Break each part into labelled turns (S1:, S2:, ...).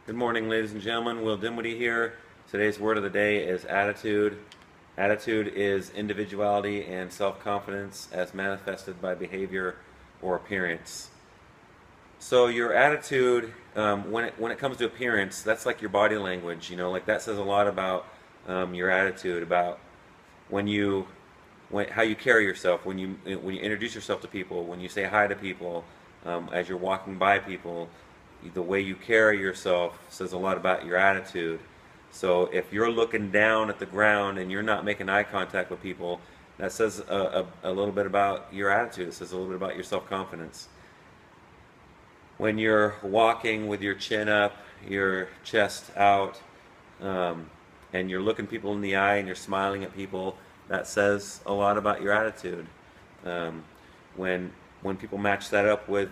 S1: Good morning, ladies and gentlemen. Will Dinwiddie here. Today's word of the day is attitude. Attitude is individuality and self-confidence as manifested by behavior or appearance. So your attitude, when it comes to appearance, that's like your body language. Like that says a lot about your attitude, about how you carry yourself, when you introduce yourself to people, when you say hi to people, as you're walking by people. The way you carry yourself says a lot about your attitude. So if you're looking down at the ground and you're not making eye contact with people, that says a little bit about your attitude. It says a little bit about your self-confidence. When you're walking with your chin up, your chest out, and you're looking people in the eye and you're smiling at people, that says a lot about your attitude. When people match that up with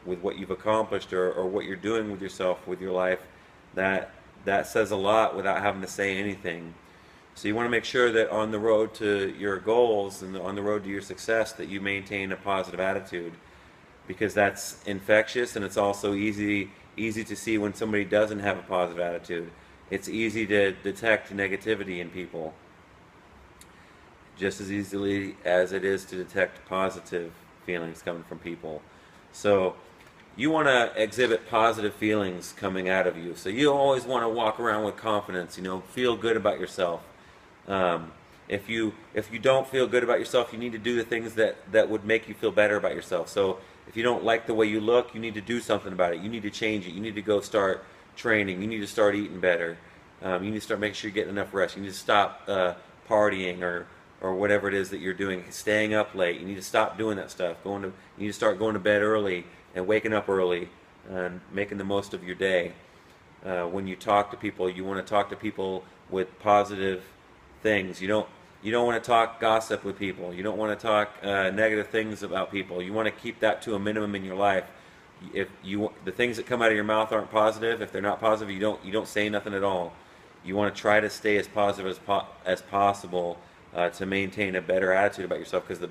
S1: what you've accomplished or what you're doing with yourself, with your life, that says a lot without having to say anything. So you want to make sure that on the road to your goals and on the road to your success that you maintain a positive attitude, because that's infectious, and it's also easy to see when somebody doesn't have a positive attitude. It's easy to detect negativity in people, just as easily as it is to detect positive feelings coming from people. So you want to exhibit positive feelings coming out of you. So you always want to walk around with confidence, feel good about yourself. If you don't feel good about yourself, you need to do the things that would make you feel better about yourself. So if you don't like the way you look, you need to do something about it. You need to change it. You need to go start training. You need to start eating better. You need to start making sure you're getting enough rest. You need to stop partying or whatever it is that you're doing, staying up late. You need to stop doing that stuff. You need to start going to bed early and waking up early and making the most of your day. When you talk to people, you want to talk to people with positive things. You don't want to talk gossip with people. You don't want to talk negative things about people. You want to keep that to a minimum in your life. If the things that come out of your mouth aren't positive, if they're not positive, you don't say nothing at all. You want to try to stay as positive as possible to maintain a better attitude about yourself, because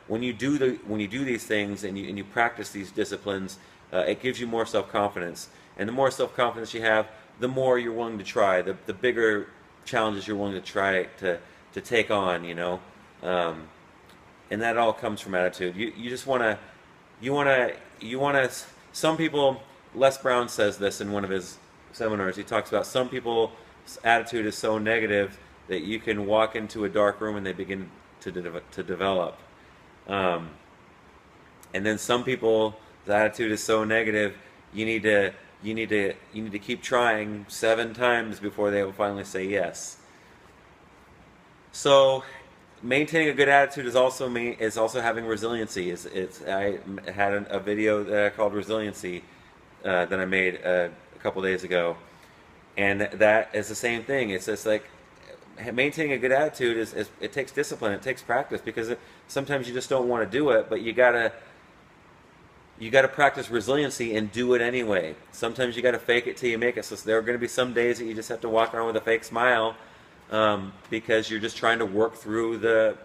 S1: when you do these things and you practice these disciplines, it gives you more self-confidence, and the more self-confidence you have, the more you're willing to try, the bigger challenges you're willing to try to take on, and that all comes from attitude. You just want to. Some people, Les Brown says this in one of his seminars. He talks about some people's attitude is so negative that you can walk into a dark room and they begin to develop. And then some people's attitude is so negative, you need to keep trying 7 times before they will finally say yes. So maintaining a good attitude is also having resiliency. I had a video that I called Resiliency that I made a couple days ago, and that is the same thing. It's just like maintaining a good attitude it takes discipline, it takes practice, because sometimes you just don't want to do it, but you gotta practice resiliency and do it anyway. Sometimes you gotta fake it till you make it. So there are going to be some days that you just have to walk around with a fake smile, because you're just trying to work through the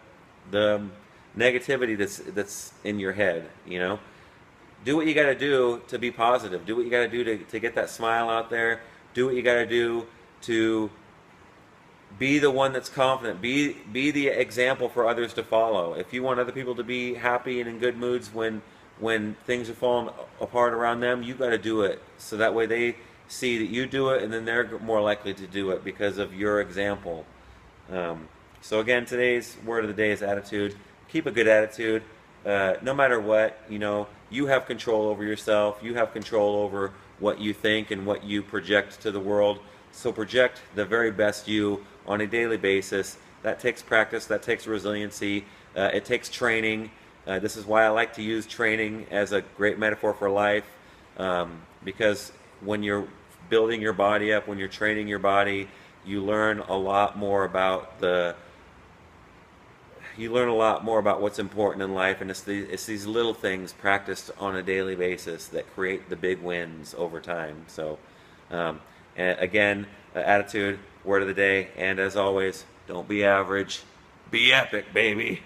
S1: negativity that's in your head. Do what you got to do to be positive. Do what you got to do to get that smile out there. Do what you got to do to be the one that's confident. Be the example for others to follow. If you want other people to be happy and in good moods when things are falling apart around them, you got to do it. So that way they see that you do it, and then they're more likely to do it because of your example. So again, today's word of the day is attitude. Keep a good attitude. No matter what, you have control over yourself. You have control over what you think and what you project to the world. So project the very best you on a daily basis. That takes practice. That takes resiliency. It takes training. This is why I like to use training as a great metaphor for life, because when you're building your body up, when you're training your body, you learn a lot more about what's important in life, and it's these little things practiced on a daily basis that create the big wins over time. So and again, attitude, word of the day, and as always, don't be average, be epic, baby.